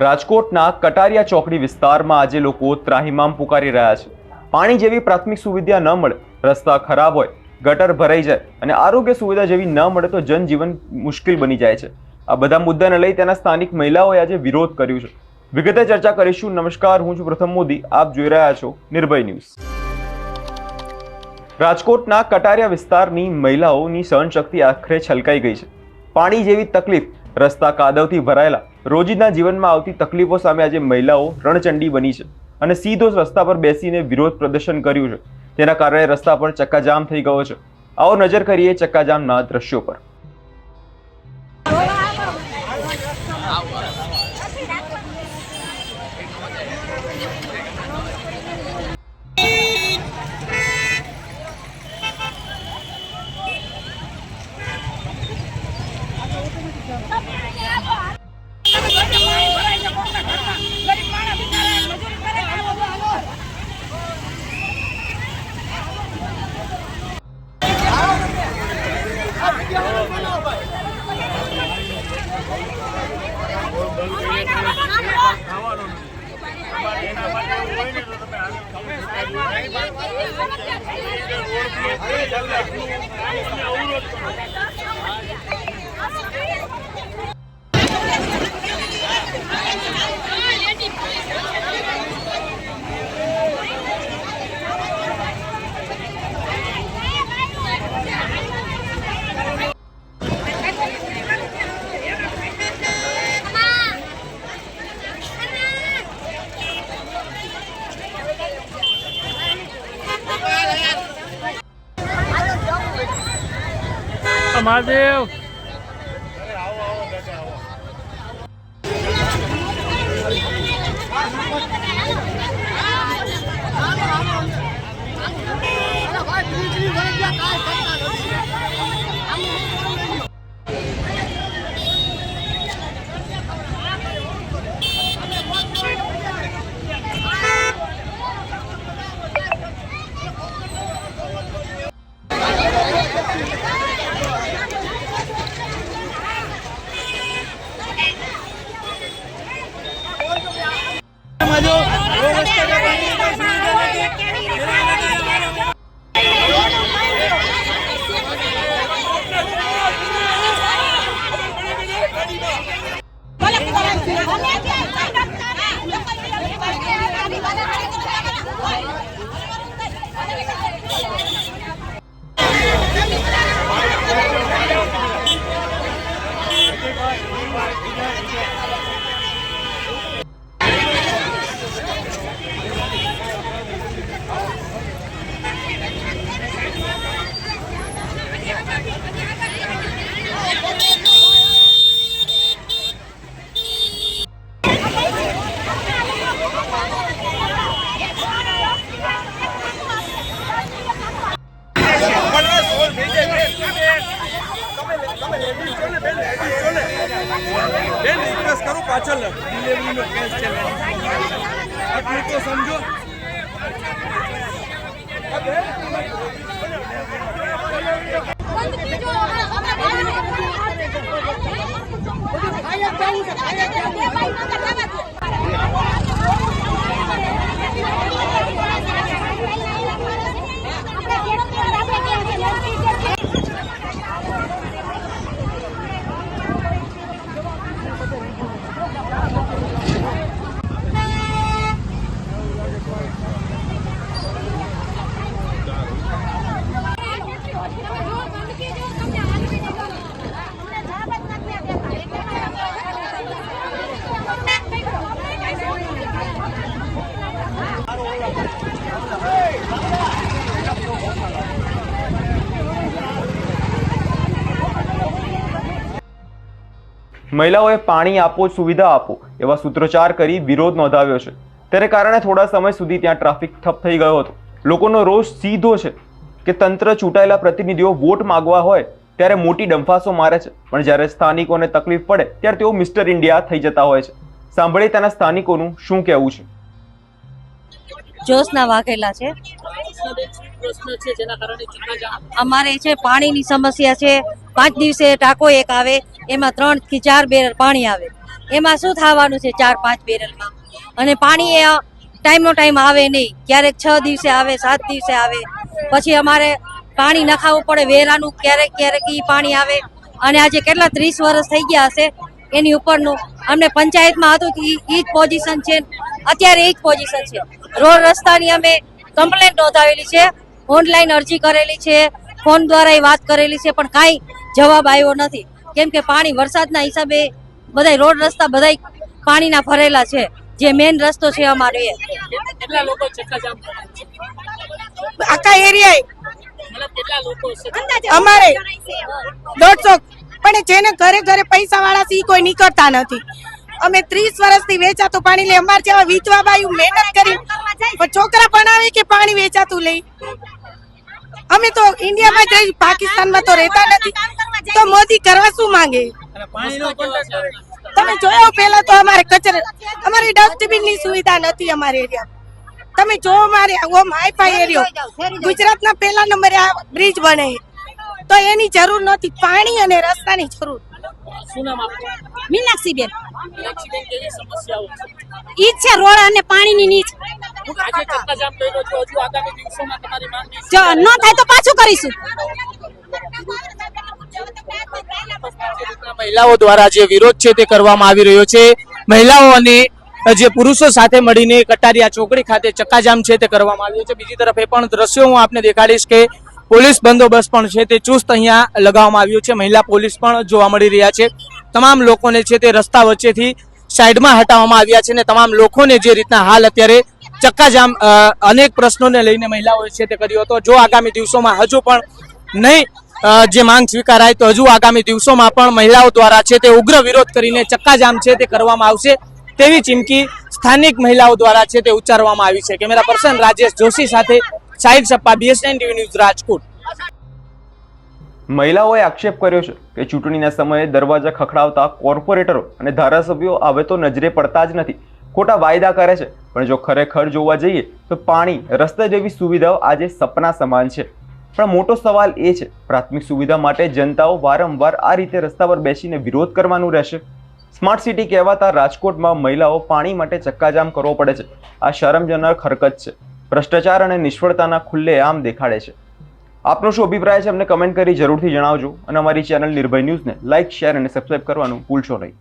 રાજકોટના કટારિયા ચોકડી વિસ્તારમાં આજે લોકો ત્રાહિમામ પુકારી રહ્યા છે। પાણી જેવી પ્રાથમિક સુવિધા ન મળે, રસ્તા ખરાબ હોય, ગટર ભરાઈ જાય અને આરોગ્ય સુવિધા જેવી ન મળે તો જનજીવન મુશ્કેલ બની જાય છે। આ બધા મુદ્દાને લઈ તેના સ્થાનિક મહિલાઓએ આજે વિરોધ કર્યો છે। વિગતે ચર્ચા કરીશું। નમસ્કાર, હું છું પ્રથમ મોદી, આપ જોઈ રહ્યા છો નિર્ભય ન્યૂઝ। રાજકોટના કટારિયા વિસ્તારની મહિલાઓની સહનશક્તિ આખરે છલકાઈ ગઈ છે। પાણી જેવી તકલીફ, રસ્તા કાદવથી ભરાયેલા, રોજિંદા જીવનમાં આવતી તકલીફો સામે આજે મહિલાઓ રણચંડી બની છે અને સીધો રસ્તા પર બેસીને વિરોધ પ્રદર્શન કર્યું છે। તેના કારણે રસ્તા પર ચક્કાજામ થઈ ગયો છે। આવો નજર કરીએ ચક્કાજામના દ્રશ્યો પર। महादेव पाचल डिलीवरी नो केस चले आटલું તો સમજો। મહિલાઓએ પાણી આપો, સુવિધા આપો એવા સૂત્રોચ્ચાર કરી વિરોધ નોંધાવ્યો છે। તેને કારણે થોડા સમય સુધી ત્યાં ટ્રાફિક ઠપ થઈ ગયો હતો। લોકોનો રોષ સીધો છે કે તંત્ર ચૂંટાયેલા પ્રતિનિધિઓ વોટ માંગવા હોય ત્યારે મોટી ડંફાસો મારે છે, પણ જ્યારે સ્થાનિકોને તકલીફ પડે ત્યારે તેઓ મિસ્ટર ઇન્ડિયા થઈ જતા હોય છે। સાંભળીએ તેના સ્થાનિકોનું શું કહેવું છે। જોશના વાઘેલા છે। અમારે છે પાણીની સમસ્યા છે, 5 દિવસે ટાંકો એક આવે, એમાં 3 થી 4 બેરલ પાણી આવે. એમાં શું થવાનું છે 4-5 બેરલમાં? અને પાણી એ ટાઈમનો ટાઈમ આવે નહીં, ક્યારેક 6 દિવસે આવે, 7 દિવસે આવે. પછી અમારે પાણી નખાવવું પડે વેરાનું, ક્યારેક ક્યારેક ઈ પાણી આવે. અને આજે કેટલા 30 વર્ષ થઈ ગયા હશે એની ઉપરનું. અમને પંચાયતમાં હતું ઈ જ પોઝિશન છે, અત્યારે એ જ પોઝિશન છે. રોડ રસ્તાની અમે કમ્પ્લેન્ટ નોંધાવેલી છે, ઓનલાઈન અરજી કરેલી છે, ફોન દ્વારા વાત કરેલી છે, પણ કાંઈ જવાબ આવ્યો નથી. કેમ કે પાણી વરસાદના હિસાબે બધા રોડ રસ્તા બધા પાણીના ભરેલા છે, જે મેઇન રસ્તો છે અમારો એ. કેટલા લોકો ચક્કાજામ આખા એરિયા મતલબ કેટલા લોકો અમારે 150, પણ જેને ઘરે ઘરે પૈસા વાળા છે ઈ કોઈ નીકળતા નથી. અમે 30 વર્ષથી વેચાતું પાણી લે, અમારે જેવા વિધવા બાયું મહેનત કરી પણ છોકરા ભણાવે કે પાણી વેચાતું લઈ. અમે તો ઇન્ડિયામાં જ રહી, પાકિસ્તાનમાં તો રહેતા નથી. તો મોદી કરવા શું માંગે? પાણીનો કોન્ટ્રાક્ટ તમે જોયો પેલા તો અમારે કચરે, અમારી ડસ્ટબિન ની સુવિધા નથી અમારે એરિયામાં. તમે જો અમારે ઓમ હાઈફાઈ એરિયો, ગુજરાતના પહેલા નંબરે આ બ્રિજ બને તો એની જરૂર નથી, પાણી અને રસ્તાની જરૂર. શું નામ આપનું? મીનાક્ષીબેન મીનાક્ષીબેન, કેવી સમસ્યાઓ છે? ઈ જ છે, રોડ અને પાણીની નીચ. આજે ચક્કાજામ કર્યો છો, હજુ આગામી દિવસોમાં તમારી માંગ જો ન થાય તો પાછું કરીશું. મહિલાઓ દ્વારા જે વિરોધ છે તે કરવામાં આવી રહ્યો છે. મહિલાઓ અને જે પુરુષો સાથે મળીને કટારિયા ચોકડી ખાતે ચક્કાજામ છે તે કરવામાં આવ્યો છે. બીજી તરફ એ પણ દ્રશ્યો હું આપને દેખાડીશ કે પોલીસ બંદોબસ્ત પણ છે તે ચુસ્ત અહીંયા લગાવવામાં આવ્યો છે. મહિલા પોલીસ પણ જોવા મળી રહ્યા છે. તમામ લોકોને છે તે રસ્તા વચ્ચેથી સાઈડમાં હટાવવામાં આવ્યા છે અને તમામ લોકોને જે રીતના હાલ અત્યારે ચક્કાજામ અનેક પ્રશ્નોને લઈને મહિલાઓએ છે તે કર્યો હતો. જો આગામી દિવસોમાં હજુ પણ નહીં જે માંગ સ્વીકારાય તો હજુ આગામી દિવસોમાં પણ મહિલાઓ દ્વારા છે તે ઉગ્ર વિરોધ કરીને ચક્કાજામ છે તે કરવામાં આવશે તેવી ચીમકી સ્થાનિક મહિલાઓ દ્વારા છે તે ઉચ્ચારવામાં આવી છે. કેમેરા પર્સન રાજેશ જોશી સાથે Sahil Sappa, BS9 TV news, Rajkot. મહિલાઓએ આક્ષેપ કર્યો છે કે ચૂંટણીના સમયે દરવાજા ખખડાવતા કોર્પોરેટરો અને ધારાસભ્યો હવે તો નજરે પડતા જ નથી, ખોટા વાયદા કરે છે. પણ જો ખરેખર જોવા જઈએ તો પાણી, રસ્તા જેવી સુવિધાઓ આજે સપના સમાન છે. પણ મોટો સવાલ એ છે, પ્રાથમિક સુવિધા માટે જનતાઓ વારંવાર આ રીતે રસ્તા પર બેસીને વિરોધ કરવાનું રહેશે? સ્માર્ટ સિટી કહેવાતા રાજકોટમાં મહિલાઓ પાણી માટે ચક્કાજામ કરવો પડે છે. આ શરમજનક હરકત છે, ભ્રષ્ટાચાર અને નિષ્ફળતાના ખુલ્લેઆમ દેખાડે છે. આપનો શું અભિપ્રાય છે અમને કમેન્ટ કરી જરૂરથી જણાવજો અને અમારી ચેનલ નિર્ભય ન્યૂઝને લાઇક, શેર અને સબસ્ક્રાઇબ કરવાનું ભૂલશો નહીં.